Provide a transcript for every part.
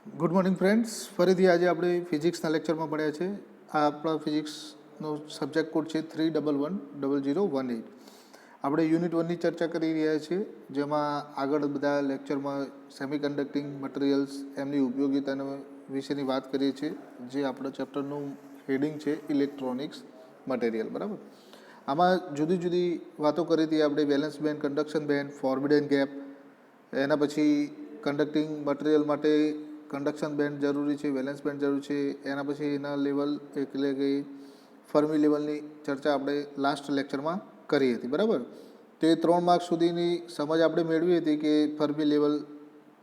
Good morning friends, ફરીથી આજે આપણે ફિઝિક્સના લેક્ચરમાં ભણ્યા છે. આ આપણા ફિઝિક્સનો સબ્જેક્ટ કોડ છે 311018. આપણે યુનિટ 1ની ચર્ચા કરી રહ્યા છીએ, જેમાં આગળ બધા લેક્ચરમાં સેમિકન્ડક્ટિંગ મટીરિયલ્સ એમની ઉપયોગિતાના વિશેની વાત કરીએ છીએ, જે આપણા ચેપ્ટરનું હેડિંગ છે ઇલેક્ટ્રોનિક્સ મટીરિયલ. બરાબર, આમાં જુદી જુદી વાતો કરી હતી આપણે. Valence band, conduction band, forbidden gap, એના પછી કન્ડક્ટિંગ મટીરિયલ માટે કન્ડક્શન બેન્ડ જરૂરી છે, વેલેન્સ બેન્ડ જરૂરી છે. એના પછી એના લેવલ એટલે કે ફર્મી લેવલની ચર્ચા આપણે લાસ્ટ લેક્ચરમાં કરી હતી. બરાબર, તે 3 માર્ક્સ સુધીની સમજ આપણે મેળવી હતી કે ફર્મી લેવલ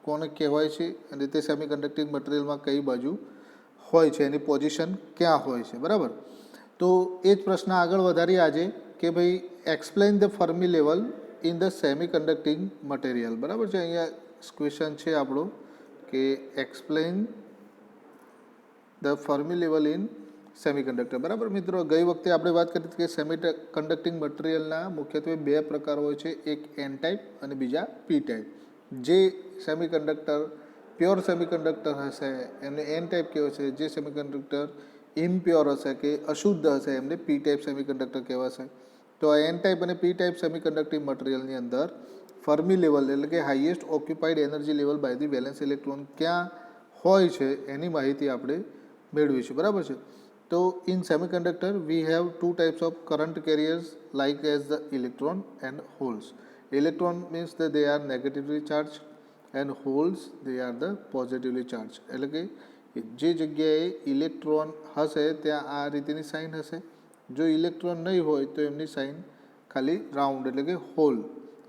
કોને કહેવાય છે અને તે સેમી કન્ડક્ટિંગ મટીરિયલમાં કઈ બાજુ હોય છે, એની પોઝિશન ક્યાં હોય છે. બરાબર, તો એ જ પ્રશ્ન આગળ વધારી આજે કે ભાઈ explain the fermi level in the semi conducting material. બરાબર છે, અહીંયા ક્વેશ્ચન છે આપણો કે explain the fermi level in semiconductor. બરાબર મિત્રો, ગઈ વખતે આપણે વાત કરી કે સેમી કન્ડક્ટિંગ મટીરિયલના મુખ્યત્વે 2 પ્રકાર હોય છે, એક એન ટાઈપ અને બીજા પી ટાઈપ. જે સેમિકન્ડક્ટર પ્યોર સેમિકન્ડક્ટર હશે એમને એન ટાઈપ કહેવાશે, જે સેમિકન્ડક્ટર ઇમ્પ્યોર હશે કે અશુદ્ધ હશે એમને પી ટાઈપ સેમિકન્ડક્ટર કહેવાશે. તો આ એન ટાઈપ અને પી ટાઈપ સેમિકન્ડક્ટિંગ મટીરિયલની અંદર ફર્મી લેવલ એટલે કે highest occupied energy level by the valence electron ક્યાં હોય છે એની માહિતી આપણે મેળવીશું. બરાબર છે, તો in semiconductor we have 2 types of current carriers like as the electron and holes. Electron means that they are negatively charged and holes they are the positively charged. એટલે કે જે જગ્યાએ ઇલેક્ટ્રોન હશે ત્યાં આ રીતેની સાઇન હશે, જો ઇલેક્ટ્રોન નહીં હોય તો એમની સાઇન ખાલી રાઉન્ડ એટલે કે હોલ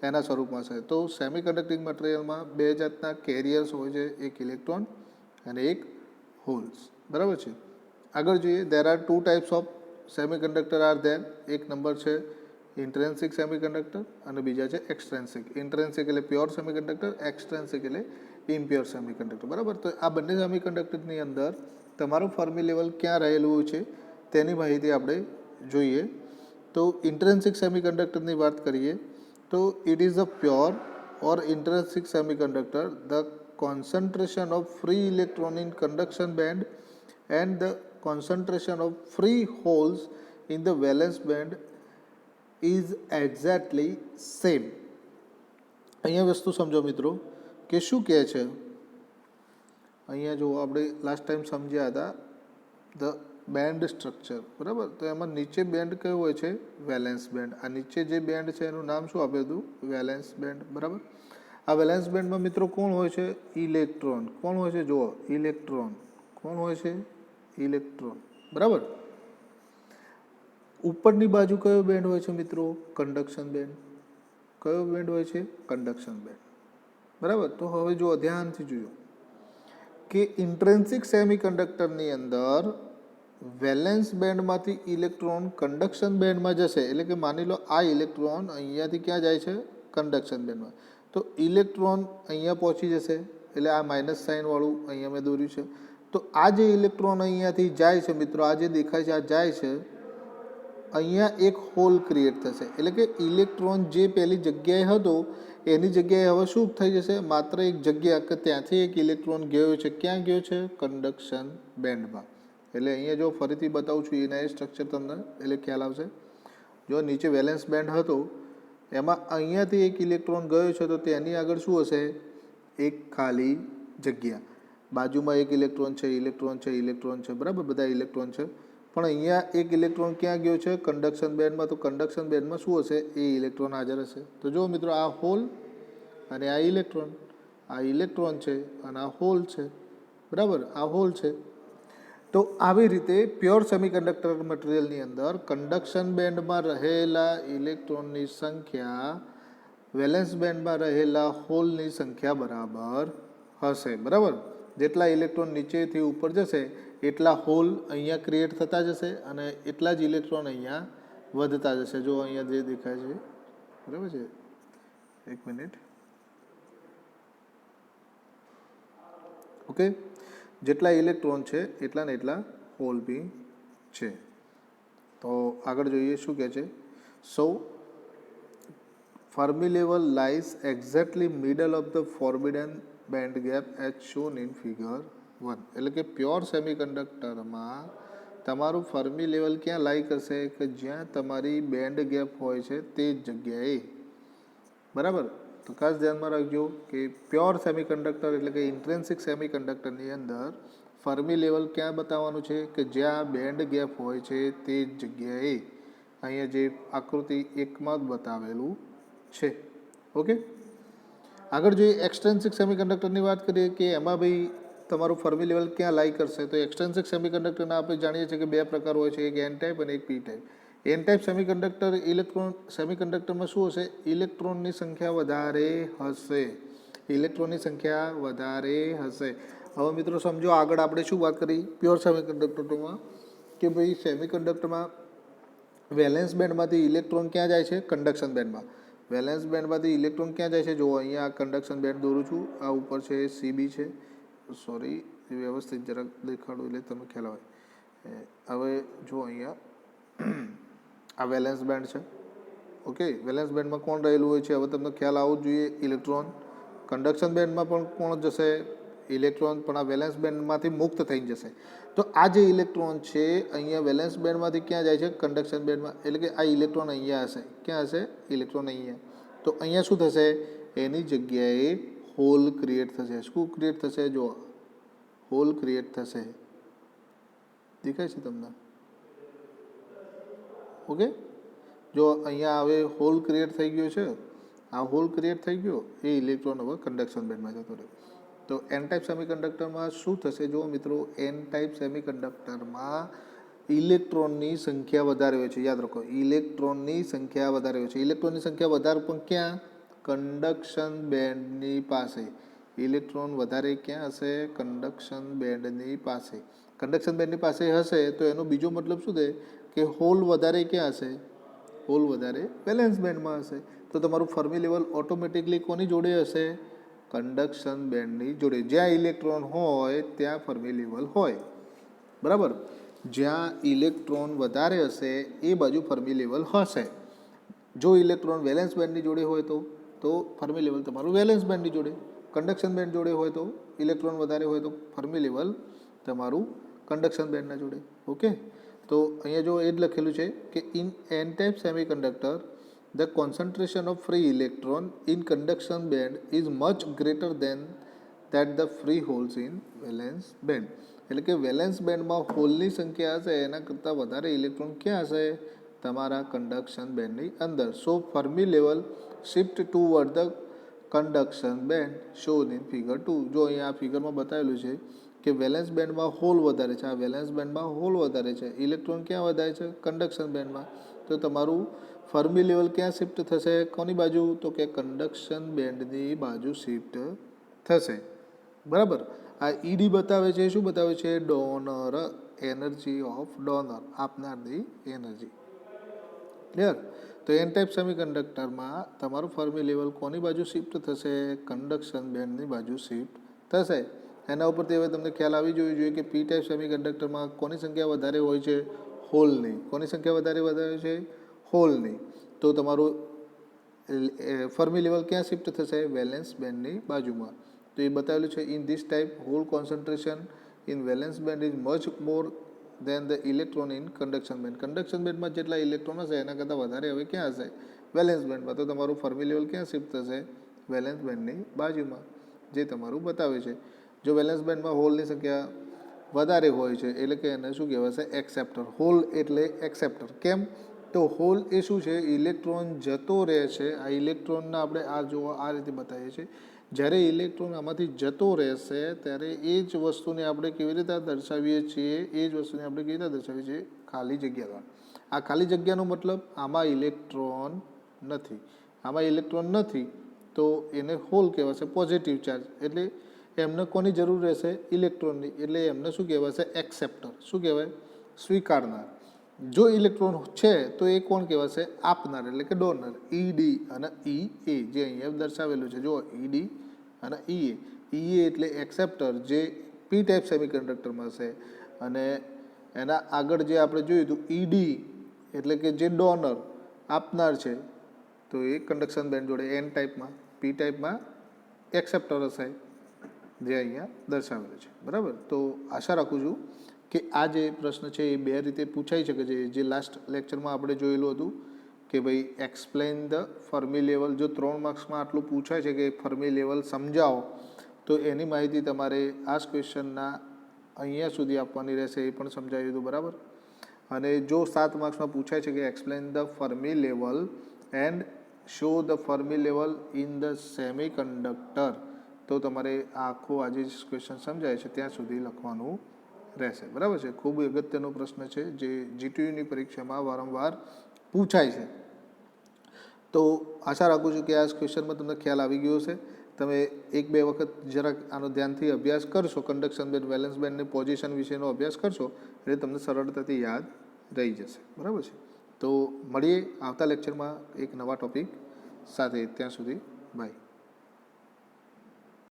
એના સ્વરૂપમાં છે. તો સેમિકન્ડક્ટિંગ મટીરિયલમાં 2 જાતના કેરિયર્સ હોય છે, એક ઇલેક્ટ્રોન અને એક હોલ્સ. બરાબર છે, આગળ જોઈએ. There are 2 types of semiconductor are there. એક નંબર છે ઇન્ટ્રેન્સિક સેમિકન્ડક્ટર અને બીજા છે એક્સટ્રેન્સિક. ઇન્ટ્રેન્સિક એટલે પ્યોર સેમિકન્ડક્ટર, એક્સટ્રેન્સિક એટલે ઇમ્પ્યોર સેમિકન્ડક્ટર. બરાબર, તો આ બંને સેમિકન્ડક્ટરની અંદર તમારું ફર્મી લેવલ ક્યાં રહેલું છે તેની માહિતી આપણે જોઈએ. તો ઇન્ટ્રેન્સિક સેમિકન્ડક્ટરની વાત કરીએ તો it is a pure or intrinsic semiconductor. The concentration of free electron in conduction band and the concentration of free holes in the valence band is exactly same. અહીંયા વસ્તુ સમજો મિત્રો કે શું કહે છે. અહીંયા જો આપણે લાસ્ટ ટાઈમ સમજ્યા હતા ધ બેન્ડ સ્ટ્રક્ચર. બરાબર, તો એમાં નીચે બેન્ડ કયો હોય છે? Valence band. આ નીચે જે બેન્ડ છે એનું નામ શું આપ્યું હતું? Valence band. બરાબર, આ વેલેન્સ બેન્ડમાં મિત્રો કોણ હોય છે? ઇલેક્ટ્રોન. કોણ હોય છે? જુઓ, ઇલેક્ટ્રોન. કોણ હોય છે? ઇલેક્ટ્રોન. બરાબર, ઉપરની બાજુ કયો બેન્ડ હોય છે મિત્રો? Conduction band. કયો બેન્ડ હોય છે? Conduction band. બરાબર, તો હવે જુઓ, ધ્યાનથી જોયો કે ઇન્ટ્રેન્સિક સેમિકન્ડક્ટરની અંદર વેલેન્સ બેન્ડમાંથી ઇલેક્ટ્રોન કન્ડક્શન બેન્ડમાં જશે. એટલે કે માની લો આ ઇલેક્ટ્રોન અહીંયાથી ક્યાં જાય છે? કન્ડક્શન બેન્ડમાં. તો ઇલેક્ટ્રોન અહીંયા પહોંચી જશે, એટલે આ માઇનસ સાઇનવાળું અહીંયા મેં દોર્યું છે. તો આ જે ઇલેક્ટ્રોન અહીંયાથી જાય છે મિત્રો, આ જે દેખાય છે આ જાય છે, અહીંયા એક હોલ ક્રિએટ થશે. એટલે કે ઇલેક્ટ્રોન જે પહેલી જગ્યાએ હતો એની જગ્યાએ હવે શું થઈ જશે? માત્ર એક જગ્યા કે ત્યાંથી એક ઇલેક્ટ્રોન ગયો છે. ક્યાં ગયો છે? કન્ડક્શન બેન્ડમાં. એટલે અહીંયા જો ફરીથી બતાવું છું એના એ સ્ટ્રક્ચર તમને એટલે ખ્યાલ આવશે. જો નીચે વેલેન્સ બેન્ડ હતો એમાં અહીંયાથી એક ઇલેક્ટ્રોન ગયો છે, તો તેની આગળ શું હશે? એક ખાલી જગ્યા. બાજુમાં એક ઇલેક્ટ્રોન છે, ઇલેક્ટ્રોન છે, ઇલેક્ટ્રોન છે. બરાબર, બધા ઇલેક્ટ્રોન છે, પણ અહીંયા એક ઇલેક્ટ્રોન ક્યાં ગયો છે? કન્ડક્શન બેન્ડમાં. તો કન્ડક્શન બેન્ડમાં શું હશે? એ ઇલેક્ટ્રોન હાજર હશે. તો જો મિત્રો, આ હોલ અને આ ઇલેક્ટ્રોન, આ ઇલેક્ટ્રોન છે અને આ હોલ છે. બરાબર, આ હોલ છે. તો આવી રીતે પ્યોર સેમિકન્ડક્ટર મટીરિયલની અંદર કન્ડક્શન બેન્ડમાં રહેલા ઇલેક્ટ્રોનની સંખ્યા વેલેન્સ બેન્ડમાં રહેલા હોલની સંખ્યા બરાબર હશે. બરાબર, જેટલા ઇલેક્ટ્રોન નીચેથી ઉપર જશે એટલા હોલ અહીંયા ક્રિએટ થતા જશે અને એટલા જ ઇલેક્ટ્રોન અહીંયા વધતા જશે. જો અહીંયા જે દેખાય છે, બરાબર છે, એક મિનિટ, ઓકે, જેટલા ઇલેક્ટ્રોન છે એટલા ને એટલા હોલ બી છે. તો આગળ જોઈએ શું કહે છે. સો Fermi level lies exactly middle of the forbidden band gap as shown in figure 1 એટલે કે પ્યોર સેમિકન્ડક્ટરમાં તમારું ફર્મી લેવલ ક્યાં લાઈ કરશે કે જ્યાં તમારી બેન્ડ ગેપ હોય છે તે જ જગ્યાએ, બરાબર. તો ખાસ ધ્યાનમાં રાખજો કે પ્યોર સેમિકન્ડક્ટર એટલે કે ઇન્ટ્રિન્સિક સેમિકન્ડક્ટરની અંદર ફર્મી લેવલ ક્યાં બતાવવાનું છે કે જ્યાં બેન્ડ ગેપ હોય છે તે જ જગ્યાએ, અહીંયા જે આકૃતિ 1માં જ બતાવેલું છે. ઓકે, આગળ જોઈએ એક્સટ્રિન્સિક સેમિકન્ડક્ટરની વાત કરીએ કે એમાં ભાઈ તમારું ફર્મી લેવલ ક્યાં લાઈ કરશે. તો એક્સટ્રિન્સિક સેમિકન્ડક્ટરના આપણે જાણીએ છીએ કે બે પ્રકાર હોય છે, એક એન ટાઈપ અને એક P type. N type semiconductor સેમિકન્ડક્ટરમાં શું હશે, ઇલેક્ટ્રોનની સંખ્યા વધારે હશે, ઇલેક્ટ્રોનની સંખ્યા વધારે હશે. હવે મિત્રો સમજો આગળ આપણે શું વાત કરી પ્યોર સેમિકન્ડક્ટરમાં કે ભાઈ સેમિકન્ડક્ટરમાં વેલેન્સ બેન્ડમાંથી ઇલેક્ટ્રોન ક્યાં જાય છે, કન્ડક્શન બેન્ડમાં. વેલેન્સ બેન્ડમાંથી ઇલેક્ટ્રોન ક્યાં જાય છે, જો અહીંયા કન્ડક્શન બેન્ડ દોરું છું, આ ઉપર છે સીબી છે, સોરી વ્યવસ્થિત જરાક દેખાડું એટલે તમે ખ્યાલ આવે. હવે જો અહીંયા આ વેલેન્સ બેન્ડ છે. ઓકે, વેલેન્સ બેન્ડમાં કોણ રહેલું હોય છે, હવે તમને ખ્યાલ આવવો જ જોઈએ, ઇલેક્ટ્રોન. કન્ડક્શન બેન્ડમાં પણ કોણ જશે, ઇલેક્ટ્રોન, પણ આ વેલેન્સ બેન્ડમાંથી મુક્ત થઈ જશે. તો આ જે ઇલેક્ટ્રોન છે અહીંયા વેલેન્સ બેન્ડમાંથી ક્યાં જાય છે, કન્ડક્શન બેન્ડમાં. એટલે કે આ ઇલેક્ટ્રોન અહીંયા હશે, ક્યાં હશે, ઇલેક્ટ્રોન અહીંયા. તો અહીંયા શું થશે, એની જગ્યાએ હોલ ક્રિએટ થશે. શું ક્રિએટ થશે, જો હોલ ક્રિએટ થશે, દેખાય છે તમને. ઓકે, જો અહીંયા હવે હોલ ક્રિએટ થઈ ગયો છે, આ હોલ ક્રિએટ થઈ ગયો, એ ઇલેક્ટ્રોન હવે કન્ડક્શન બેન્ડમાં જતો રહ્યો. તો એન ટાઈપ સેમિકન્ડક્ટરમાં શું થશે, જો મિત્રો એન ટાઈપ સેમિકન્ડક્ટરમાં ઇલેક્ટ્રોનની સંખ્યા વધારે હોય છે, યાદ રાખો, ઇલેક્ટ્રોનની સંખ્યા વધારે હોય છે. ઇલેક્ટ્રોનની સંખ્યા વધારે પણ ક્યાં, કન્ડક્શન બેન્ડની પાસે. ઇલેક્ટ્રોન વધારે ક્યાં હશે, કન્ડક્શન બેન્ડની પાસે. કન્ડક્શન બેન્ડની પાસે હશે તો એનો બીજો મતલબ શું થાય કે હોલ વધારે ક્યાં હશે, હોલ વધારે વેલેન્સ બેન્ડમાં હશે. તો તમારું ફર્મી લેવલ ઓટોમેટિકલી કોની જોડે હશે, કન્ડક્શન બેન્ડની જોડે. જ્યાં ઇલેક્ટ્રોન હોય ત્યાં ફર્મી લેવલ હોય, બરાબર. જ્યાં ઇલેક્ટ્રોન વધારે હશે એ બાજુ ફર્મી લેવલ હશે. જો ઇલેક્ટ્રોન વેલેન્સ બેન્ડની જોડે હોય તો ફર્મી લેવલ તમારું વેલેન્સ બેન્ડની જોડે. કન્ડક્શન બેન્ડ જોડે હોય તો ઇલેક્ટ્રોન વધારે હોય તો ફર્મી લેવલ તમારું કન્ડક્શન બેન્ડના જોડે. ઓકે, તો અહીંયા જો એ જ લખેલું છે કે in an type semiconductor the concentration of free electron in conduction band is much greater than that the free holes in valence band. એટલે કે વેલેન્સ બેન્ડમાં હોલની સંખ્યા હશે એના કરતાં વધારે ઇલેક્ટ્રોન ક્યાં હશે, તમારા કન્ડક્શન બેન્ડની અંદર. So Fermi level shift toward the conduction band shown in figure 2. જો અહીંયા આ ફિગરમાં બતાવેલું છે કે વેલેન્સ બેન્ડમાં હોલ વધારે છે, આ વેલેન્સ બેન્ડમાં હોલ વધારે છે, ઇલેક્ટ્રોન ક્યાં વધારે છે, કન્ડક્શન બેન્ડમાં. તો તમારું ફર્મી લેવલ ક્યાં શિફ્ટ થશે, કોની બાજુ, તો કે કન્ડક્શન બેન્ડની બાજુ શિફ્ટ થશે, બરાબર. આ ઈડી બતાવે છે, શું બતાવે છે, ડોનર એનર્જી ઓફ ડોનર, આપનારની એનર્જી. ક્લિયર. તો એન ટાઈપ સેમિકન્ડક્ટરમાં તમારું ફર્મી લેવલ કોની બાજુ શિફ્ટ થશે, કન્ડક્શન બેન્ડની બાજુ શિફ્ટ થશે. એના ઉપરથી હવે તમને ખ્યાલ આવી જોઈએ કે પી ટાઈપ સેમિકન્ડક્ટરમાં કોની સંખ્યા વધારે હોય છે, હોલની. કોની સંખ્યા વધારે છે, હોલની. તો તમારું ફર્મી લેવલ ક્યાં શિફ્ટ થશે, વેલેન્સ બેન્ડની બાજુમાં. તો એ બતાવેલું છે in this type hole concentration in valence band is much more than the electron in conduction band. Conduction બેન્ડમાં જેટલા ઇલેક્ટ્રોન હશે એના કરતાં વધારે હવે ક્યાં હશે, વેલેન્સ બેન્ડમાં. તો તમારું ફર્મી લેવલ ક્યાં શિફ્ટ થશે, વેલેન્સ બેન્ડની બાજુમાં, જે તમારું બતાવે છે. જો વેલેન્સ બેન્ડમાં હોલની સંખ્યા વધારે હોય છે એટલે કે એને શું કહેવાશે, એક્સેપ્ટર. હોલ એટલે એક્સેપ્ટર. કેમ, તો હોલ એ શું છે, ઇલેક્ટ્રોન જતો રહે છે. આ ઇલેક્ટ્રોનને આપણે આ જોવા આ રીતે બતાવીએ છીએ. જ્યારે ઇલેક્ટ્રોન આમાંથી જતો રહેશે ત્યારે એ જ વસ્તુને આપણે કેવી રીતે દર્શાવીએ છીએ, એ જ વસ્તુને આપણે કેવી રીતે દર્શાવીએ છીએ, ખાલી જગ્યા દ્વારા. આ ખાલી જગ્યાનો મતલબ આમાં ઇલેક્ટ્રોન નથી, આમાં ઇલેક્ટ્રોન નથી તો એને હોલ કહેવાશે, પોઝિટિવ ચાર્જ. એટલે એમને કોની જરૂર રહેશે, ઇલેક્ટ્રોનની. એટલે એમને શું કહેવાશે, એક્સેપ્ટર. શું કહેવાય, સ્વીકારનાર. જો ઇલેક્ટ્રોન છે તો એ કોણ કહેવાશે, આપનાર એટલે કે ડોનર. ઈડી અને ઈ એ જે અહીંયા દર્શાવેલું છે, જો ઈડી અને ઈ એ એટલે એક્સેપ્ટર, જે પી ટાઈપ સેમિકન્ડક્ટરમાં છે. અને એના આગળ જે આપણે જોયું હતું ઈડી એટલે કે જે ડોનર, આપનાર છે, તો એ કન્ડક્શન બેન્ડ જોડે એન ટાઈપમાં. પી ટાઈપમાં એક્સેપ્ટર હશે, જે અહીંયા દર્શાવેલું છે. બરાબર, તો આશા રાખું છું કે આ જે પ્રશ્ન છે એ બે રીતે પૂછાઈ શકે છે. જે લાસ્ટ લેક્ચરમાં આપણે જોયેલું હતું કે ભાઈ એક્સપ્લેન ધ ફર્મી લેવલ, જો 3 માર્ક્સમાં આટલું પૂછાય છે કે ફર્મી લેવલ સમજાવો, તો એની માહિતી તમારે આ ક્વેશ્ચનના અહીંયા સુધી આપવાની રહેશે, એ પણ સમજાવ્યું હતું. બરાબર, અને જો 7 માર્ક્સમાં પૂછાય છે કે explain the fermi level and show the fermi level in the semi conductor, તો તમારે આખો આજે ક્વેશ્ચન સમજાય છે ત્યાં સુધી લખવાનું રહેશે. બરાબર છે, ખૂબ અગત્યનો પ્રશ્ન છે જે જીટીયુની પરીક્ષામાં વારંવાર પૂછાય છે. તો આશા રાખું છું કે આ ક્વેશ્ચનમાં તમને ખ્યાલ આવી ગયો હશે. તમે 1-2 વખત જરાક આનો ધ્યાનથી અભ્યાસ કરશો, કન્ડક્શન બેન્ડ, વેલેન્સ બેન્ડની પોઝિશન વિશેનો અભ્યાસ કરશો એટલે તમને સરળતાથી યાદ રહી જશે. બરાબર છે, તો મળીએ આવતા લેક્ચરમાં એક નવા ટોપિક સાથે. ત્યાં સુધી બાય.